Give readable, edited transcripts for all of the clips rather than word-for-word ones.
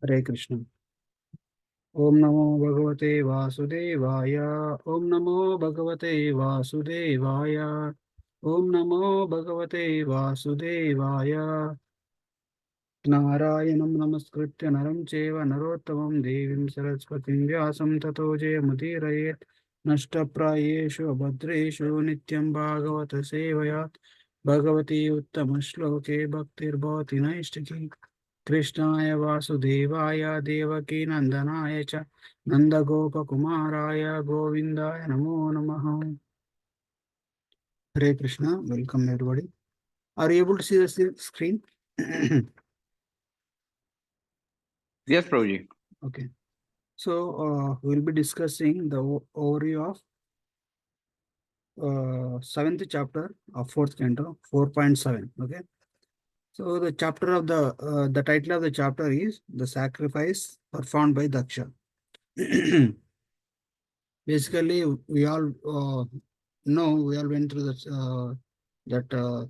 Hare Krishna. Om Namo Bhagavate Vasudevaya. Om Namo Bhagavate Vasudevaya. Om Namo Bhagavate Vasudevaya. Narayanam Namaskritya Naram Cheva Narottamam Devim Saraswatim Vyasam Tato Jayamudiraye Nashtaprayeshu Abhadreshu Nityam Bhagavata Sevayat Bhagavati Uttama Shloke Bhaktir Bhavati Naistaki Krishnaya Vasudevaya Devaki Nandanaya Cha Nandagopa Kumaraya Govindaya Namo Namaha. Hare Krishna, welcome everybody. Are you able to see the screen? Yes, Prabhuji. Okay. So we'll be discussing the overview of seventh chapter of fourth canto, 4.7. Okay. So the chapter of the title of the chapter is the sacrifice performed by Dakṣa. Basically, we all know, we all went through that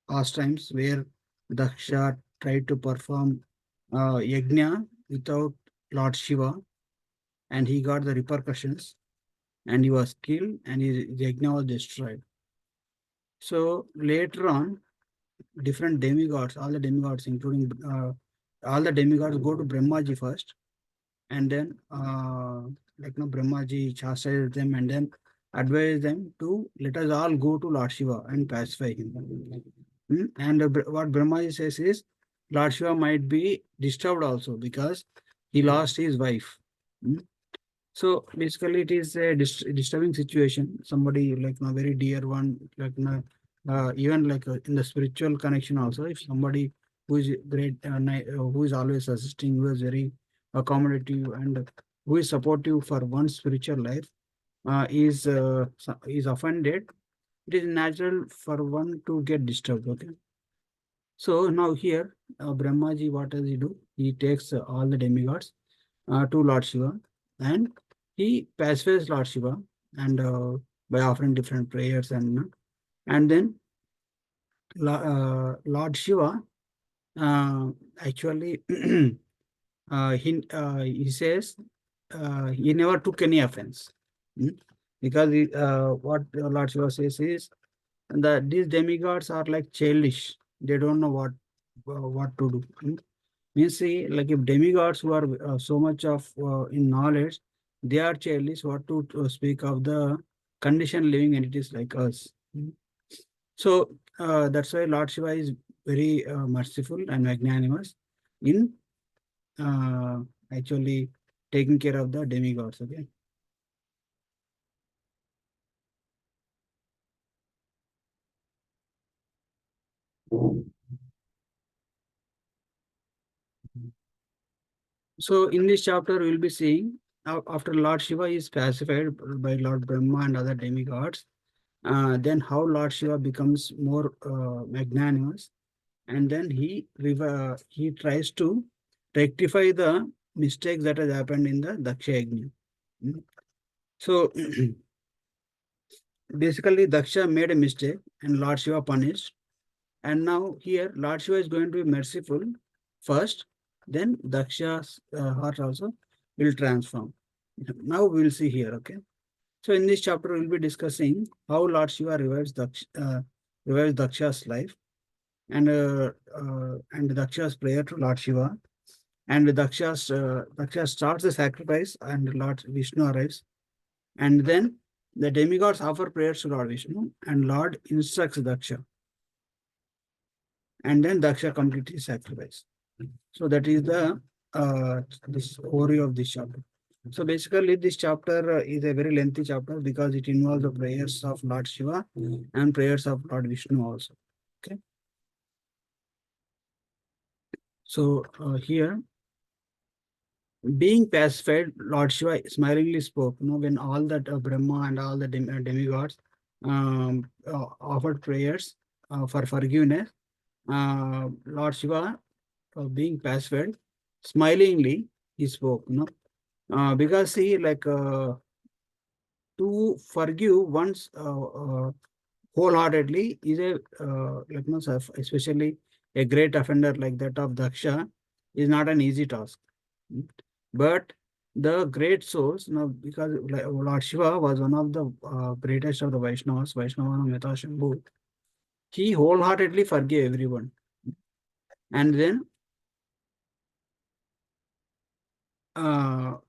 past times where Dakṣa tried to perform yajna without Lord Shiva, and he got the repercussions, and he was killed, and his yajna was destroyed. So later on, different demigods, all the demigods, including all the demigods, go to Brahmaji first, and then Brahmaji chastises them, and then advise them to let us all go to Lord Shiva and pacify him. And what Brahmaji says is Lord Shiva might be disturbed also because he lost his wife. So basically, it is a disturbing situation. Somebody like a very dear one, even in the spiritual connection also. If somebody who is great, who is always assisting, who is very accommodative, and who is supportive for one's spiritual life, is offended, it is natural for one to get disturbed. Okay. So now here, Brahmaji, what does he do? He takes all the demigods to Lord Shiva, and he pacifies Lord Shiva, and by offering different prayers, and then Lord Shiva actually he says he never took any offense. Because what Lord Shiva says is that these demigods are like childish. They don't know what to do. Means see, like if demigods who are so much of in knowledge, they are childish. What to speak of the conditioned living entities like us. So that's why Lord Shiva is very merciful and magnanimous in uh, actually taking care of the demigods. Okay. So in this chapter, we'll be seeing after Lord Shiva is pacified by Lord Brahma and other demigods, then how Lord Shiva becomes more magnanimous, and then he tries to rectify the mistakes that has happened in the Dakṣa Yajna. So basically, Dakṣa made a mistake, and Lord Shiva punished. And now here, Lord Shiva is going to be merciful first, then Dakṣa's heart also will transform. Now we will see here, okay? So in this chapter, we'll be discussing how Lord Shiva revives Dakṣa's life, and Dakṣa's prayer to Lord Shiva, and Daksha starts the sacrifice, and Lord Vishnu arrives, and then the demigods offer prayers to Lord Vishnu, and Lord instructs Daksha, and then Daksha completes his sacrifice. So that is the this overview of this chapter. So basically, this chapter is a very lengthy chapter because it involves the prayers of Lord Shiva and prayers of Lord Vishnu also. Okay. So here, being pacified, Lord Shiva smilingly spoke. When all that Brahma and all the demigods offered prayers for forgiveness, Lord Shiva, being pacified, smilingly he spoke. Because he to forgive once wholeheartedly is a especially a great offender like that of Daksha. is not an easy task. Mm. But the great souls, because Lord Shiva was one of the greatest of the Vaishnavas, Vaishnava Meta Shambhu, he wholeheartedly forgave everyone. And then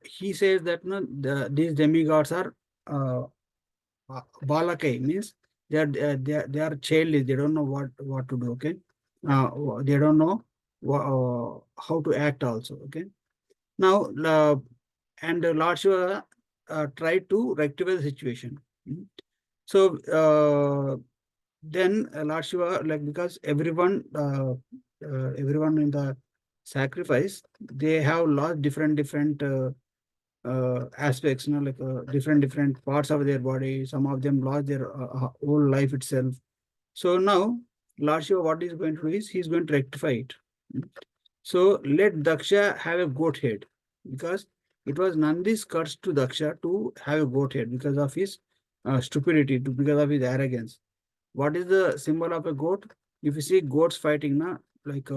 he says that these demigods are balakai, means they are childish. They don't know what to do. Okay, they don't know how to act also. Okay, now and Lord Shiva tried to rectify the situation. Mm. So then Lord Shiva, like, because everyone in the sacrifice, they have lost different aspects, like different parts of their body. Some of them lost their whole life itself. So now Lord Shiva, what he's going to do is he's going to rectify it. Mm. So let Daksha have a goat head, because it was Nandi's curse to Daksha to have a goat head because of his stupidity, because of his arrogance. What is the symbol of a goat? If you see goats fighting, like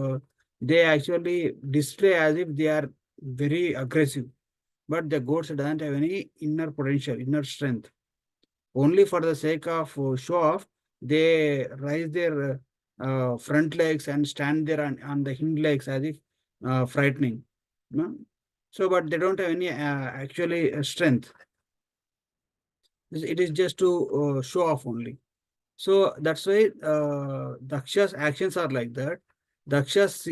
they actually display as if they are very aggressive, but the goats doesn't have any inner potential, inner strength. Only for the sake of show off, they raise their front legs and stand there on the hind legs as if frightening. No? So, but they don't have any actually strength. It is just to show off only. So that's why Daksha's actions are like that. Daksha's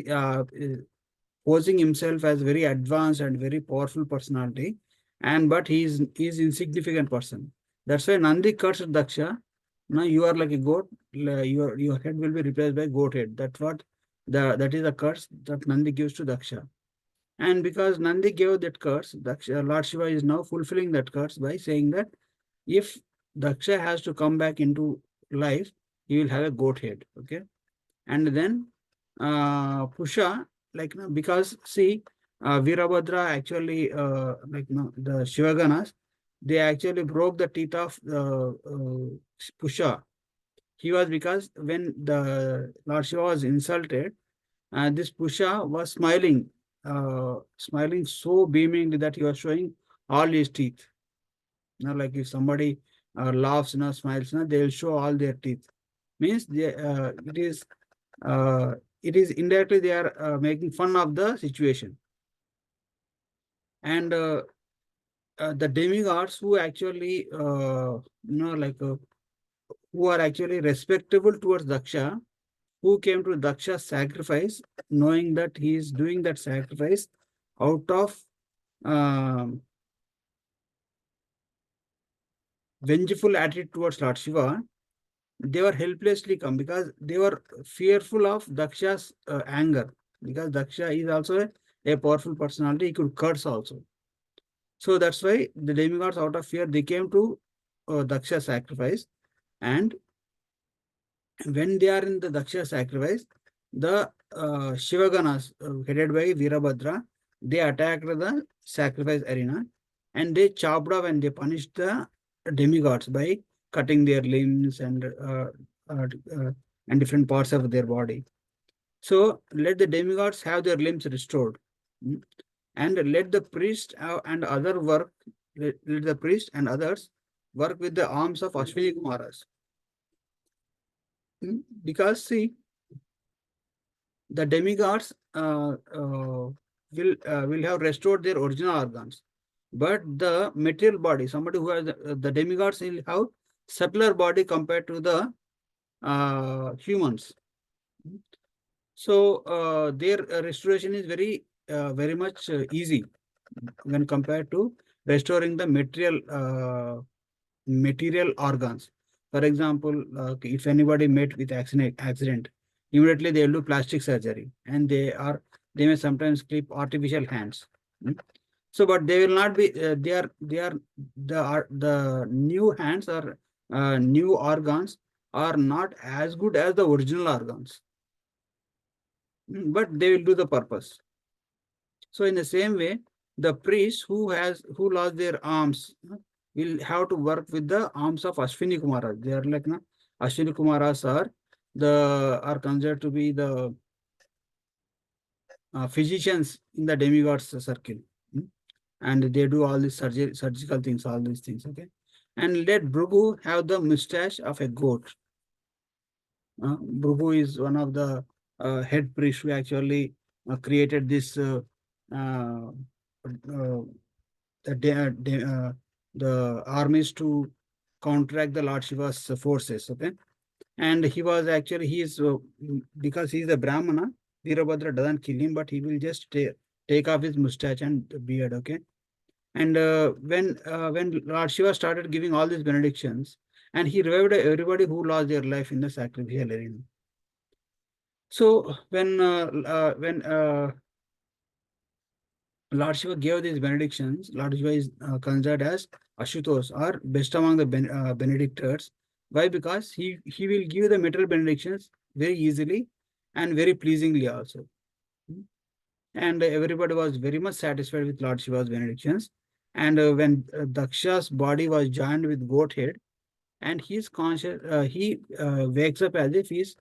posing himself as very advanced and very powerful personality, and but he is insignificant person. That's why Nandi cursed Daksha. Now you are like a goat. Your head will be replaced by goat head. That's what that is the curse that Nandi gives to Daksha. And because Nandi gave that curse, Daksha, Lord Shiva is now fulfilling that curse by saying that if Daksha has to come back into life, he will have a goat head. Okay. And then Pusha, like, because see, Virabhadra actually, like, the Shivaganas, they actually broke the teeth of Pusha. He was, because when the Lord Shiva was insulted, this Pusha was smiling so beamingly that he was showing all his teeth. Like if somebody laughs, smiles, they will show all their teeth. Means uh, it is indirectly they are making fun of the situation. And the demigods who actually, like who are actually respectable towards Daksha, who came to Daksha's sacrifice, knowing that he is doing that sacrifice out of um vengeful attitude towards Lord Shiva, they were helplessly come because they were fearful of Daksha's anger. Because Daksha is also a powerful personality, he could curse also. So that's why the demigods, out of fear, they came to Daksha's sacrifice. And when they are in the Daksha sacrifice, the Shivaganas, headed by Virabhadra, they attacked the sacrifice arena and they chopped off and they punished the demigods by cutting their limbs uh, uh, and different parts of their body. So let the demigods have their limbs restored. Mm. And let the priest and other work, let the priest and others work with the arms of Ashwini Kumaras. Because see, the demigods will have restored their original organs, but the material body, somebody who has the demigods will have subtler body compared to the humans. So their restoration is very much easy when compared to restoring the material organs. For example, if anybody met with accident, immediately they will do plastic surgery, and they may sometimes clip artificial hands. Mm. So, but they will not be. They are the new hands or new organs are not as good as the original organs. But they will do the purpose. So in the same way, the priest who lost their arms will have to work with the arms of Ashwini Kumaras. They are like, Ashwini Kumaras are considered to be the physicians in the demigods circle. mm, And they do all these surgical things, all these things. Okay. And let Bhrigu have the mustache of a goat. Bhrigu is one of the head priests who actually created this uh, uh, the armies to counteract the Lord Shiva's forces. Okay. And he was actually, because he's a Brahmana, Virabhadra doesn't kill him, but he will just take off his mustache and beard. Okay. And when Lord Shiva started giving all these benedictions, and he revived everybody who lost their life in the sacrificial arena. So when Lord Shiva gave these benedictions, Lord Shiva is considered as Ashutosh, or best among the benedictors. Why? Because he will give the material benedictions very easily and very pleasingly also. And everybody was very much satisfied with Lord Shiva's benedictions. And when Daksha's body was joined with goat head, and he's conscious, he wakes up as if he's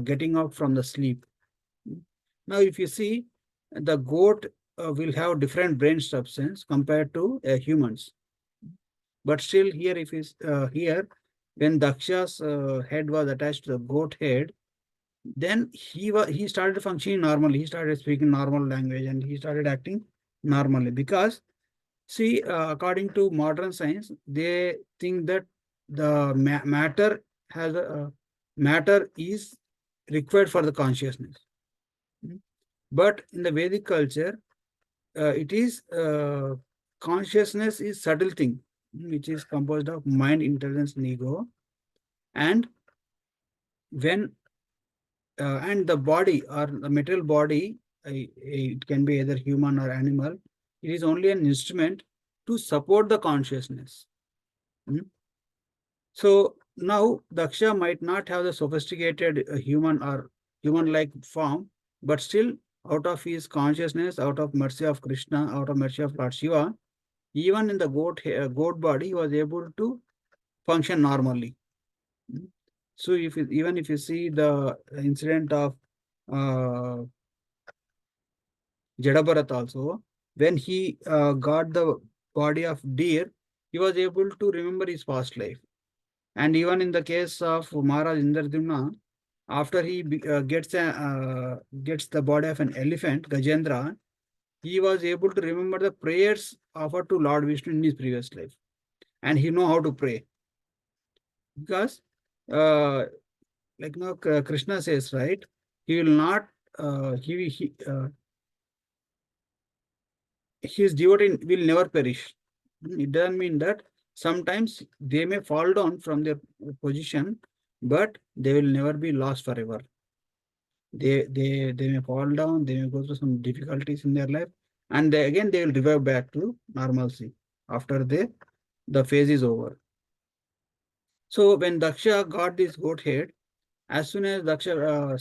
getting up from the sleep. Now, if you see, the goat will have different brain substance compared to humans. But still, here, if is here, when Daksha's head was attached to the goat head, then he started functioning normally. He started speaking normal language and he started acting normally. Because see, according to modern science, they think that the matter is required for the consciousness. But in the Vedic culture, it is consciousness is subtle thing, which is composed of mind, intelligence, and ego. And when and the body, or the material body, it can be either human or animal, it is only an instrument to support the consciousness. So now Daksha might not have the sophisticated human or human-like form, but still, out of his consciousnness, out of mercy of Krishna, out of mercy of Lord Shiva, even in the goat body, he was able to function normally. So even if you see the incident of uh, Jadabharat also, when he got the body of deer, he was able to remember his past life. And even in the case of Maharaj Indradyumna, after he gets the body of an elephant, Gajendra, he was able to remember the prayers offered to Lord Vishnu in his previous life. And he know how to pray. Because like now Krishna says, right, he will not his devotee will never perish. It doesn't mean that sometimes they may fall down from their position, but they will never be lost forever. They may fall down, they may go through some difficulties in their life, and again they will revert back to normalcy after the phase is over. So when Daksha got this goat head, as soon as Daksha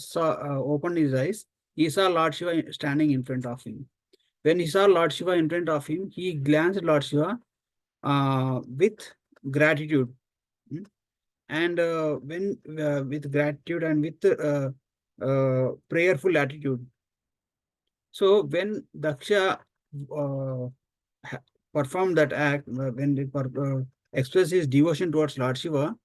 opened his eyes, he saw Lord Shiva standing in front of him. When he saw Lord Shiva in front of him, he glanced at Lord Shiva with gratitude. And when with gratitude and with prayerful attitude. So when Daksha uh, performed that act, when they expressed his devotion towards Lord Shiva,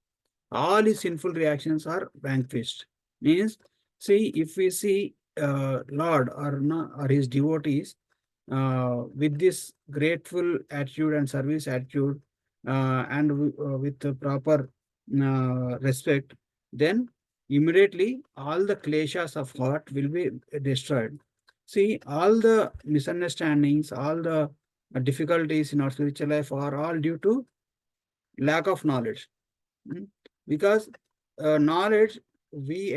all his sinful reactions are vanquished. Means, see, if we see Lord or his devotees with this grateful attitude and service attitude, and with the proper respect, then immediately all the kleshas of heart will be destroyed. See, all the misunderstandings, all the difficulties in our spiritual life are all due to lack of knowledge. Because knowledge, we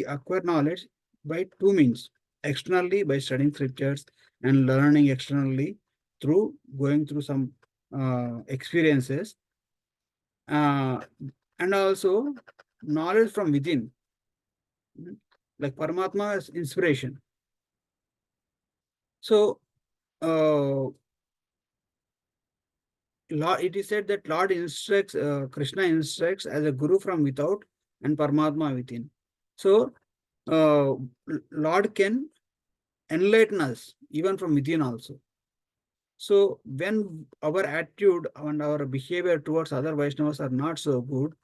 acquire knowledge by two means: externally by studying scriptures and learning externally through going through some experiences, uh, and also knowledge from within, like Paramatma's inspiration. So Lord, it is said that Lord instructs, Krishna instructs as a guru from without and Paramatma within. So Lord can enlighten us, even from within also. So when our attitude and our behavior towards other Vaishnavas are not so good,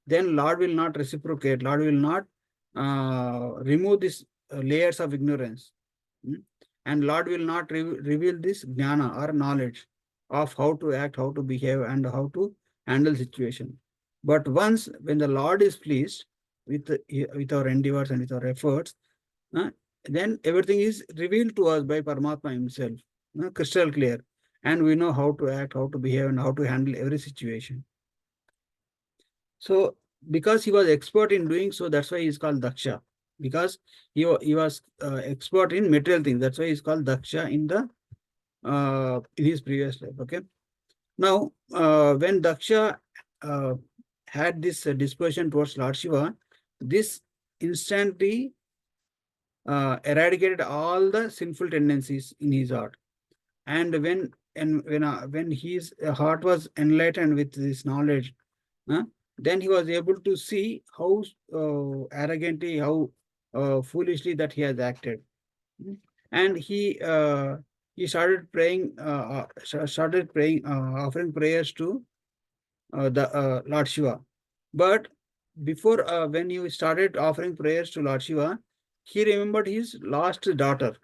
then Lord will not reciprocate. Lord will not remove these layers of ignorance. Mm. And Lord will not reveal this jnana or knowledge of how to act, how to behave, and how to handle situation. But once when the Lord is pleased with our endeavors and with our efforts, uh, then everything is revealed to us by Paramatma himself, crystal clear. And we know how to act, how to behave, and how to handle every situation. So because he was expert in doing so, that's why he's called Dakṣa. Because he was expert in material things. That's why he's called Dakṣa in his previous life. Okay. Now, when Dakṣa had this disposition towards Lord Shiva, this instantly eradicated all the sinful tendencies in his heart. And when his heart was enlightened with this knowledge, uh, then he was able to see how arrogantly, how foolishly that he has acted. Mm. And he started praying, offering prayers to the Lord Shiva. But before, when he started offering prayers to Lord Shiva, he remembered his lost daughter,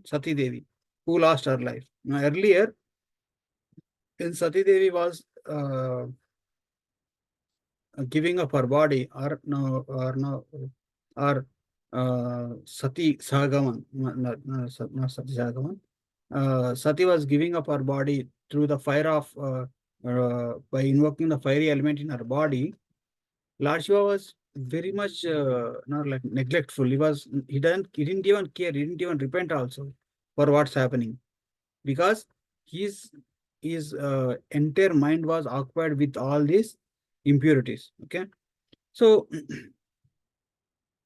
Sati Devi, who lost her life. Now, earlier, when Sati Devi was giving up her body, or Sati Sagaman, not Sati Sagaman. Sati was giving up her body through the fire of by invoking the fiery element in her body. Lord Shiva was very much not like neglectful. He didn't even care. He didn't even repent also for what's happening, because his entire mind was occupied with all these impurities. Okay, so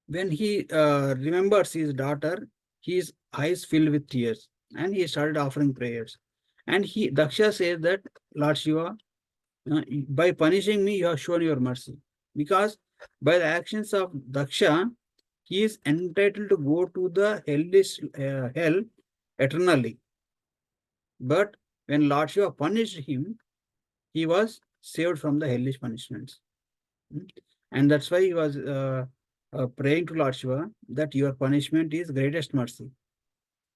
when he remembers his daughter, his eyes filled with tears, and he started offering prayers. And Daksha says that, Lord Shiva, by punishing me, you have shown your mercy, because by the actions of Daksha, he is entitled to go to the hell eternally. But when Lord Shiva punished him, he was saved from the hellish punishments. Mm. And that's why he was praying to Lord Shiva that your punishment is greatest mercy.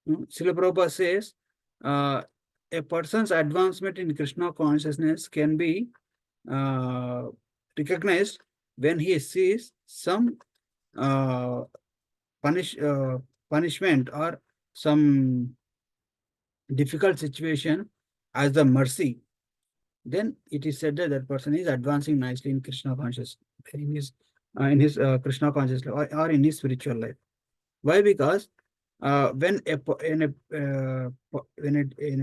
Srila Prabhupada says, a person's advancement in Krishna consciousness can be uh, recognized when he sees some uh, punish punishment or some difficult situation as the mercy. Then it is said that that person is advancing nicely in Krishna consciousness, in his Krishna consciousness life, or in his spiritual life. Why? Because when a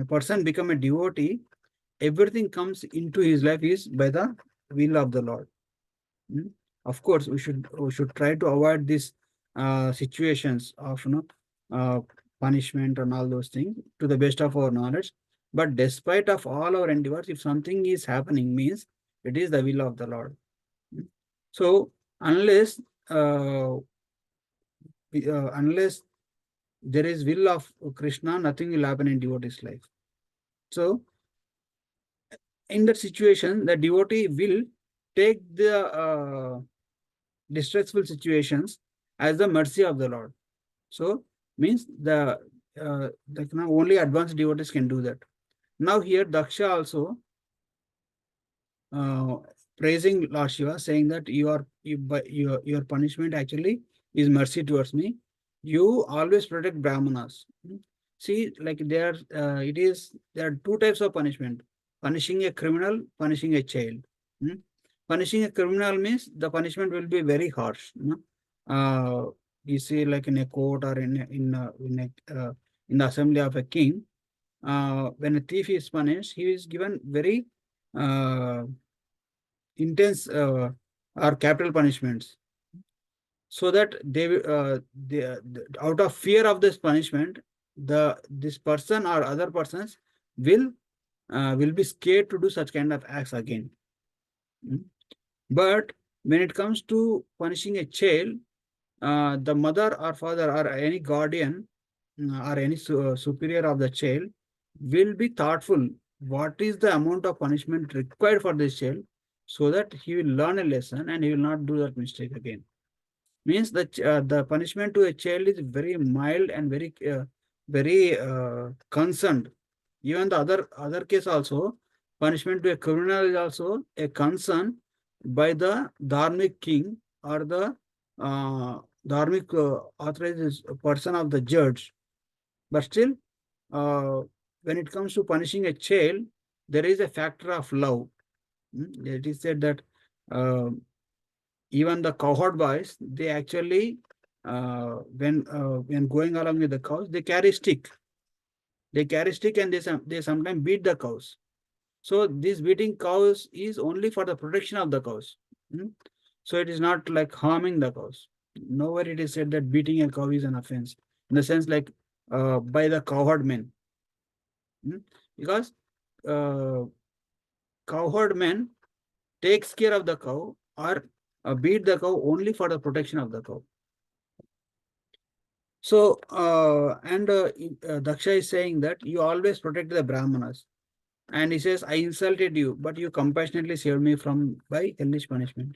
person become a devotee, everything comes into his life is by the will of the Lord. Mm. Of course, we should try to avoid these situations of punishment and all those things to the best of our knowledge. But despite of all our endeavors, if something is happening, means it is the will of the Lord. Mm. So unless unless there is will of Krishna, nothing will happen in devotee's life. So in that situation, the devotee will take the distressful situations as the mercy of the Lord. So means only advanced devotees can do that. Now here Daksha also uh, praising Lord Shiva, saying that your punishment actually is mercy towards me. You always protect Brahmanas. See, like there are two types of punishment: punishing a criminal, punishing a child. Hmm? Punishing a criminal means the punishment will be very harsh. You see, like in a court or in the assembly of a king, when a thief is punished, he is given very uh, intense or capital punishments, so that out of fear of this punishment, this person or other persons will be scared to do such kind of acts again. Mm. But when it comes to punishing a child, the mother or father or any guardian or any superior of the child will be thoughtful what is the amount of punishment required for this child, so that he will learn a lesson and he will not do that mistake again. Means that the punishment to a child is very mild and very concerned. Even the other case also, punishment to a criminal is also a concern by the dharmic king or the dharmic authorized person of the judge. But still, uh, when it comes to punishing a child, there is a factor of love. It is said that uh, even the cohort boys, they actually when going along with the cows, they carry stick. They carry stick and they sometimes beat the cows. So this beating cows is only for the protection of the cows. Mm. So it is not like harming the cows. Nowhere it is said that beating a cow is an offense. In the sense like by the cowherd men. Because uh, cowherd men takes care of the cow or beat the cow only for the protection of the cow. So, Daksha is saying that you always protect the Brahmanas. And he says, I insulted you, but you compassionately saved me from by hellish punishment.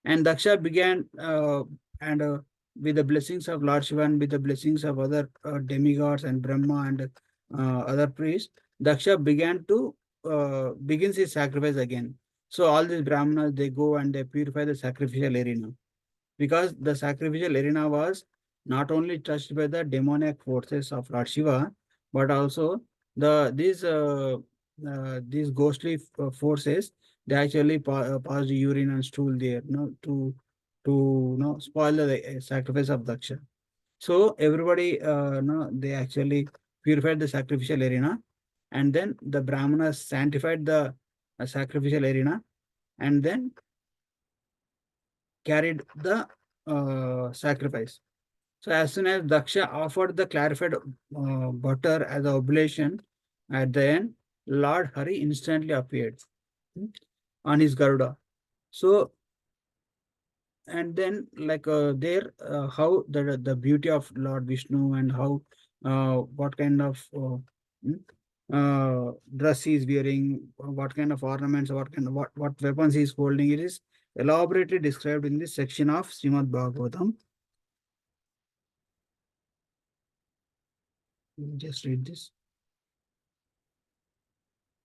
And Daksha began, and with the blessings of Lord Shiva and with the blessings of other demigods and Brahma and other priests, Daksha began to begins his sacrifice again. So all these Brahmanas, they go and they purify the sacrificial arena, because the sacrificial arena was not only touched by the demoniac forces of Lord Shiva, but also these ghostly forces, they actually passed urine and stool there, spoil the sacrifice of Daksha. So everybody, they actually purified the sacrificial arena, and then the Brahmanas sanctified the sacrificial arena, and then carried the sacrifice. So as soon as Daksha offered the clarified butter as an oblation, at the end, Lord Hari instantly appeared on his Garuda. So, and then like there, how the beauty of Lord Vishnu and how what kind of dress he is wearing, what kind of ornaments, what weapons he is holding, it is elaborately described in this section of Srimad Bhagavatam. Let me just read this.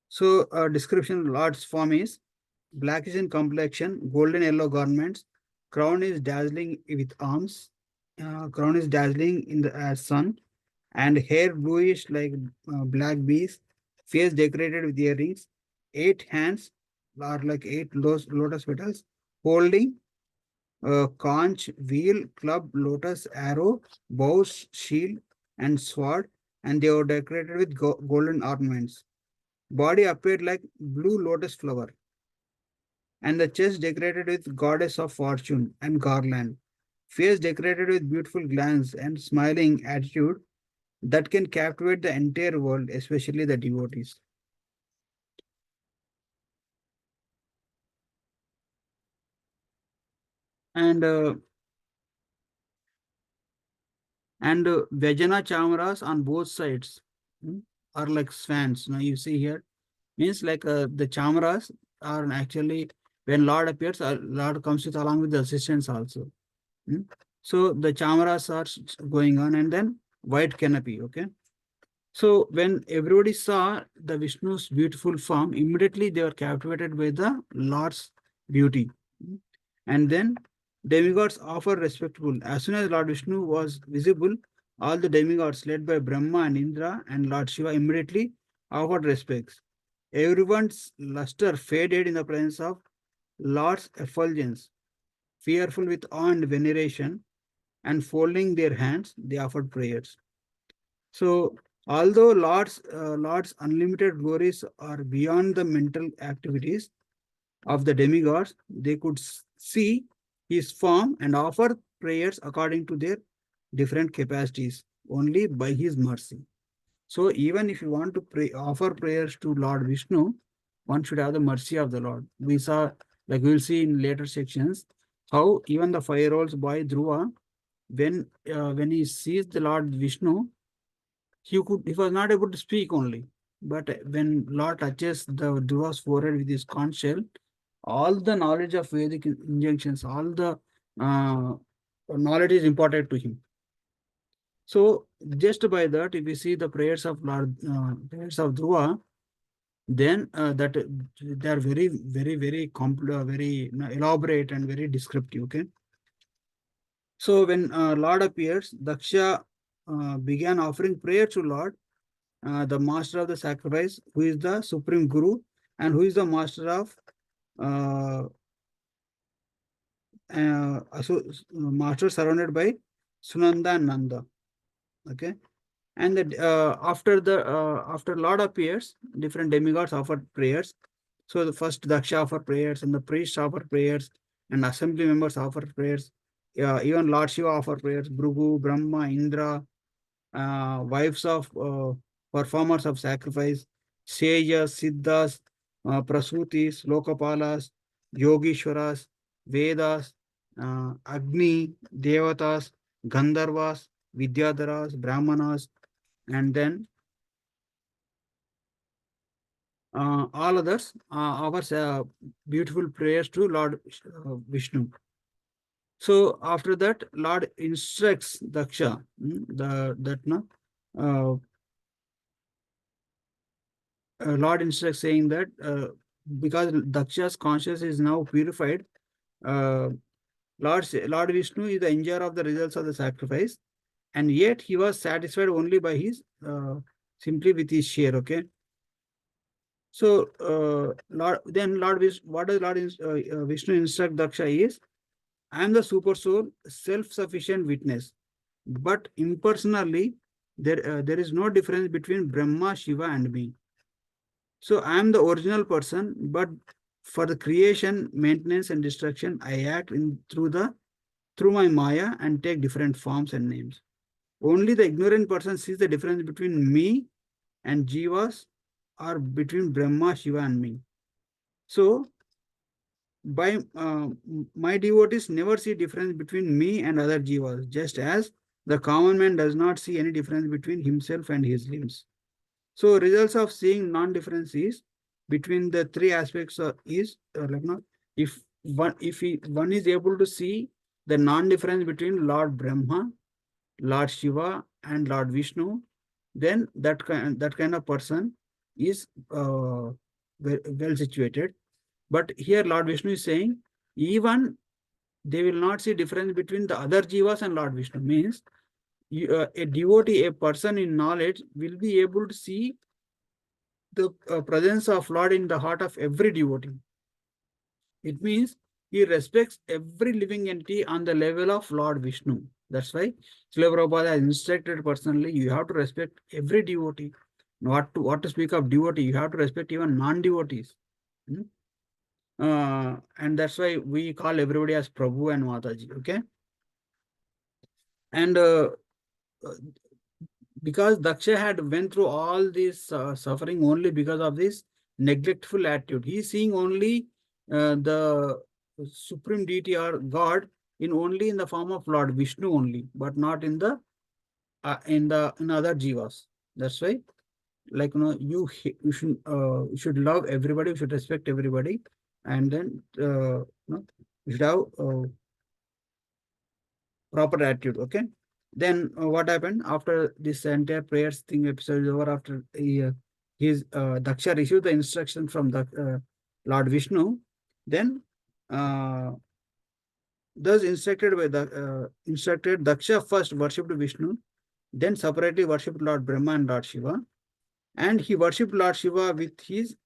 So, description Lord's form is blackish in complexion, golden yellow garments, crown is dazzling with arms, crown is dazzling in the as sun, and hair bluish like black bees, face decorated with earrings, 8 hands are like eight lotus petals, holding conch, wheel, club, lotus, arrow, bows, shield, and sword, and they were decorated with golden ornaments. Body appeared like blue lotus flower, and the chest decorated with goddess of fortune and garland. Face decorated with beautiful glance and smiling attitude that can captivate the entire world, especially the devotees. And Vajana chamaras on both sides are like swans. Now you see here means like the chamaras are actually when Lord appears, Lord comes with along with the assistants also. Hmm? So the chamaras are going on, and then white canopy. Okay. So when everybody saw the Vishnu's beautiful form, immediately they were captivated by the Lord's beauty. Hmm? And then demigods offer respectful. As soon as Lord Vishnu was visible, all the demigods led by Brahma and Indra and Lord Shiva immediately offered respects. Everyone's luster faded in the presence of Lord's effulgence. Fearful with awe and veneration, and folding their hands, they offered prayers. So, although Lord's unlimited glories are beyond the mental activities of the demigods, they could see his form and offer prayers according to their different capacities, only by his mercy. So, even if you want to offer prayers to Lord Vishnu, one should have the mercy of the Lord. We saw, like we'll see in later sections, how even the 5-year-old boy Dhruva, when he sees the Lord Vishnu, he was not able to speak only. But when Lord touches the Dhruva's forehead with his conch shell, all the knowledge of Vedic injunctions, all the knowledge is imparted to him. So just by that, if we see the prayers of Dhruva, then that they are very elaborate and very descriptive. Okay. So when Lord appears, Daksha began offering prayer to Lord, the master of the sacrifice, who is the supreme guru and who is the master of uh, master surrounded by Sunanda and Nanda. Okay. And after Lord appears, different demigods offered prayers. So the first Daksha offer prayers, and the priests offer prayers, and assembly members offer prayers. Even Lord Shiva offer prayers. Bhrigu, Brahma, Indra, wives of performers of sacrifice, sages, siddhas, prasutis, lokapalas, yogishwaras, Vedas, Agni, Devatas, Gandharvas, Vidyadharas, Brahmanas, and then all others offers beautiful prayers to Lord Vishnu. So after that, Lord instructs Daksha, uh, Lord instructs saying that because Daksha's conscience is now purified, uh, Lord Vishnu is the enjoyer of the results of the sacrifice, and yet he was satisfied only by his simply with his share. Okay. So, what does Vishnu instruct Daksha is, I am the super soul, self-sufficient witness. But impersonally, there is no difference between Brahma, Shiva, and me. So I am the original person, but for the creation, maintenance, and destruction, I act through my Maya and take different forms and names. Only the ignorant person sees the difference between me and Jivas, or between Brahma, Shiva, and me. So by my devotees never see difference between me and other jivas, just as the common man does not see any difference between himself and his limbs. So results of seeing non-difference is between the three aspects is if one is able to see the non-difference between Lord Brahma, Lord Shiva, and Lord Vishnu, then that kind of person is well situated. But here Lord Vishnu is saying, even they will not see difference between the other jivas and Lord Vishnu. Means a devotee, a person in knowledge will be able to see the presence of Lord in the heart of every devotee. It means he respects every living entity on the level of Lord Vishnu. That's why Srila Prabhupada has instructed personally, you have to respect every devotee. What to speak of devotee, you have to respect even non-devotees. Hmm? And that's why we call everybody as Prabhu and Mataji. Okay. And because Daksha had went through all this suffering only because of this neglectful attitude. He's seeing only the supreme deity or God in the form of Lord Vishnu only, but not in in other jivas. That's why, like you should love everybody, you should respect everybody, and then you should have proper attitude. Okay. Then what happened after this entire prayers thing episode is over? After his Daksha received the instruction from the Lord Vishnu, then uh, thus instructed Daksha first worshipped Vishnu, then separately worshipped Lord Brahma and Lord Shiva, and he worshipped Lord Shiva with his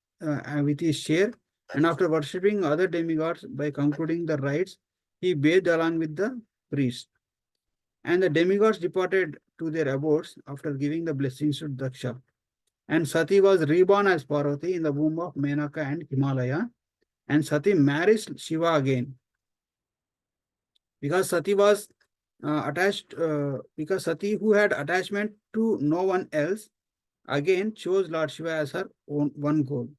share, and after worshipping other demigods by concluding the rites, he bathed along with the priest. And the demigods departed to their abodes after giving the blessings to Daksha. And Sati was reborn as Parvati in the womb of Menaka and Himalaya. And Sati marries Shiva again. Because Sati was because Sati, who had attachment to no one else, again chose Lord Shiva as her own one goal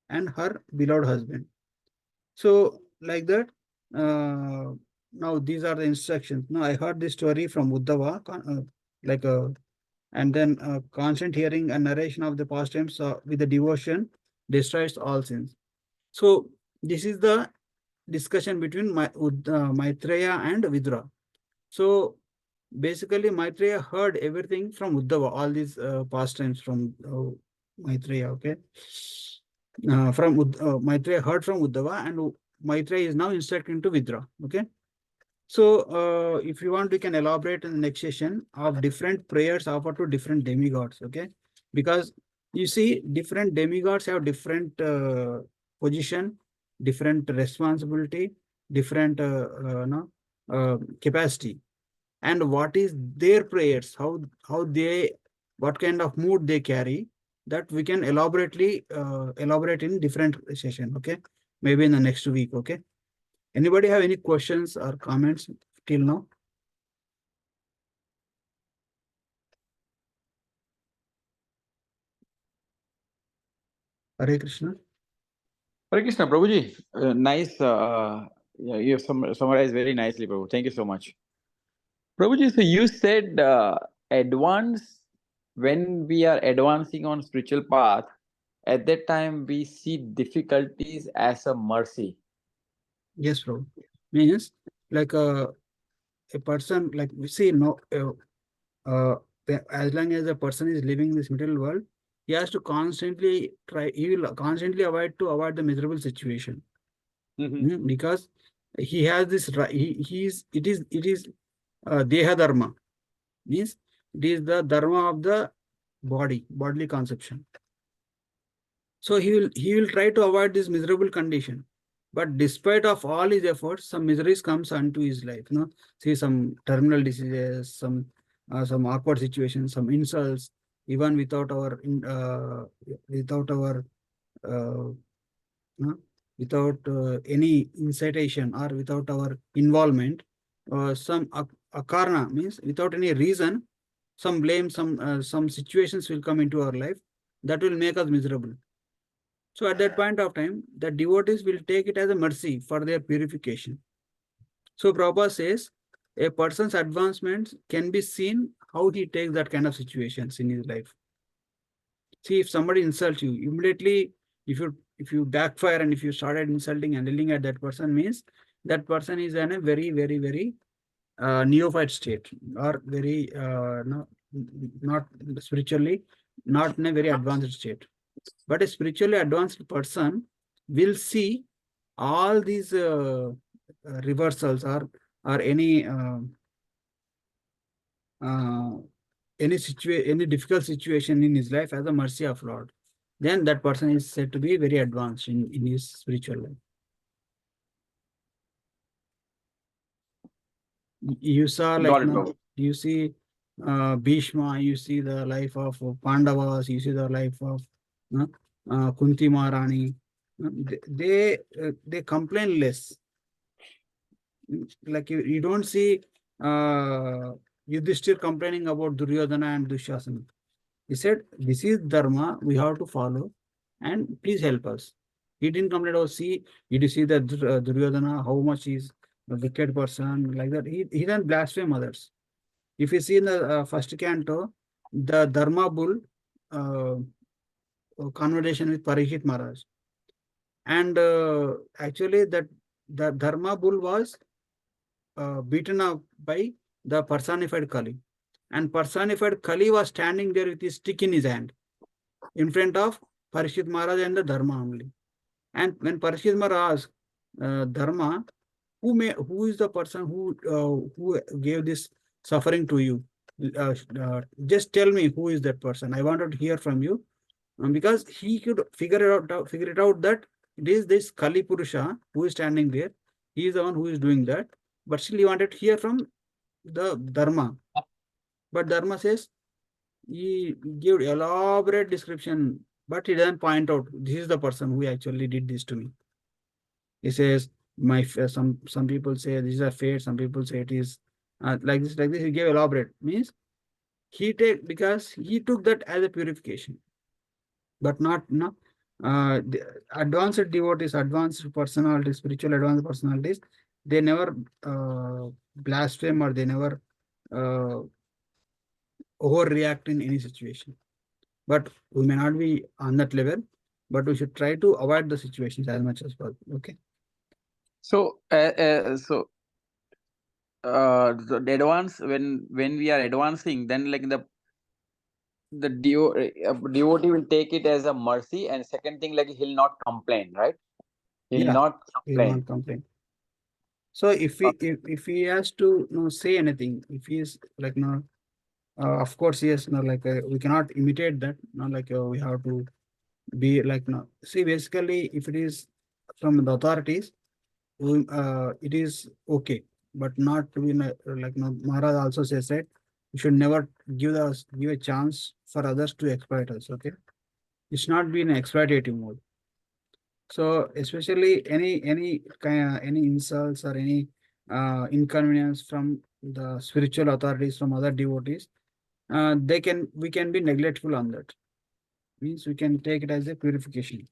and her beloved husband. So, like that, now these are the instructions. Now I heard this story from Uddhava, like and then constant hearing and narration of the pastimes with the devotion destroys all sins. So this is the discussion between Maitreya and Vidura. So basically, Maitreya heard everything from Uddhava, all these pastimes from Maitreya. Okay, Maitreya heard from Uddhava, and Maitreya is now instructing to Vidura. Okay. So, if you want, we can elaborate in the next session of different prayers offered to different demigods. Okay, because you see, different demigods have different position, different responsibility, different no, capacity, and what is their prayers, how they, what kind of mood they carry. That we can elaborate in different session. Okay, maybe in the next week. Okay. Anybody have any questions or comments till now? Hare Krishna. Hare Krishna, Prabhuji. Nice. Yeah, you have summarized very nicely, Prabhu. Thank you so much. Prabhuji, so you said advance when we are advancing on spiritual path, at that time we see difficulties as a mercy. Yes, bro. Means like a person, like we see no uh, as long as a person is living in this material world, he has to constantly try. He will constantly avoid the miserable situation. Because he has this he is it is deha dharma, means it is the dharma of the bodily conception. So he will try to avoid this miserable condition. But despite of all his efforts, some miseries comes unto his life. You know, see some terminal diseases, some awkward situations, some insults, even without our uh, no, without any incitation or without our involvement, some akarna, means without any reason, some blame, some situations will come into our life that will make us miserable. So at that point of time, the devotees will take it as a mercy for their purification. So Prabhupada says a person's advancements can be seen how he takes that kind of situations in his life. See, if somebody insults you, immediately, if you backfire and if you started insulting and yelling at that person, means that person is in a very, very, very neophyte state, or very not spiritually, not in a very advanced state. But a spiritually advanced person will see all these reversals, or uh, any difficult situation in his life as a mercy of Lord. Then that person is said to be very advanced in his spiritual life. You saw, like, Got it, no, Prabhu. you see Bhishma, you see the life of Pandavas, you see the life of Kunti Maharani. They complain less. Like you don't see Yudhishthir complaining about Duryodhana and Dushasana. He said, "This is dharma. We have to follow, and please help us." He didn't complain. Oh, see, did you see that Duryodhana? How much is a wicked person, like that? He didn't blaspheme others. If you see in the first canto, the Dharma bull uh, conversation with Parikshit Maharaj, and actually that the Dharma bull was beaten up by the personified Kali. And personified Kali was standing there with his stick in his hand in front of Parishit Maharaj and the Dharma only. And when Parishit Maharaj asked Dharma, who is the person who gave this suffering to you? Just tell me who is that person. I wanted to hear from you. Because he could figure it out that it is this Kali Purusha who is standing there. He is the one who is doing that. But still he wanted to hear from the Dharma. But Dharma says he gave elaborate description, but he doesn't point out this is the person who actually did this to me. He says some people say this is a fate, some people say it is like this, like this. He gave elaborate, means because he took that as a purification, but not the advanced devotees, advanced personalities, spiritual advanced personalities. they never blaspheme, or they never overreact in any situation. But we may not be on that level, but we should try to avoid the situations as much as possible. Okay. So, the advance, when we are advancing, then like the devotee will take it as a mercy, and second thing, like he'll not complain, right? He'll Yeah, not we will complain. not complain. So if he has to say anything, if he is like of course yes, like we cannot imitate that. Like we have to be like see, basically if it is from the authorities, it is okay, but not to be like Maharaj also says that we should never give a chance for others to exploit us. Okay, it's not be in exploitative mode. So especially any kind any insults or any inconvenience from the spiritual authorities, from other devotees, we can be neglectful on that. Means we can take it as a purification.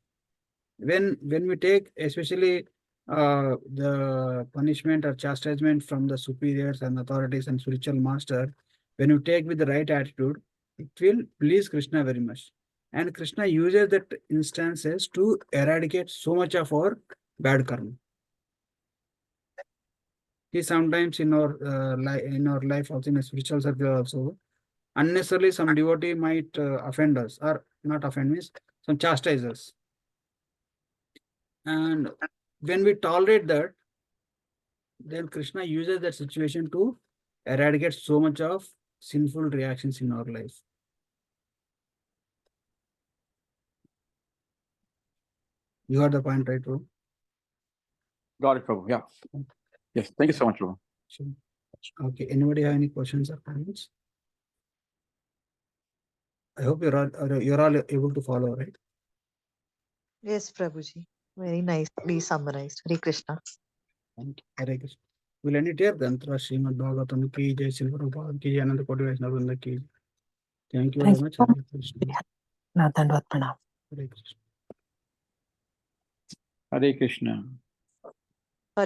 When we take especially the punishment or chastisement from the superiors and authorities and spiritual master, when you take with the right attitude, it will please Krishna very much. And Krishna uses that instances to eradicate so much of our bad karma. He sometimes in our in our life, also in a spiritual circle also, unnecessarily some devotee might offend us, or not offend, means some chastise us. And when we tolerate that, then Krishna uses that situation to eradicate so much of sinful reactions in our life. You got the point, right, bro? Got it, Prabhu. Yeah. Yes. Thank you so much, Prabhu. Sure. Okay. Anybody have any questions or comments? I hope you're all able to follow, right? Yes, Prabhuji. Very nicely summarized. Hare Krishna. Thank you. Hare Krishna. We'll end it here. Tantra Srimad Bhagavatam ki jai, Silver Bhagavan ki jai, Ananda Koti Vaishnava Vrinda ki jai. Thank you very much. Hare Krishna. Nathan Pranam. Hare Krishna. Hare Krishna.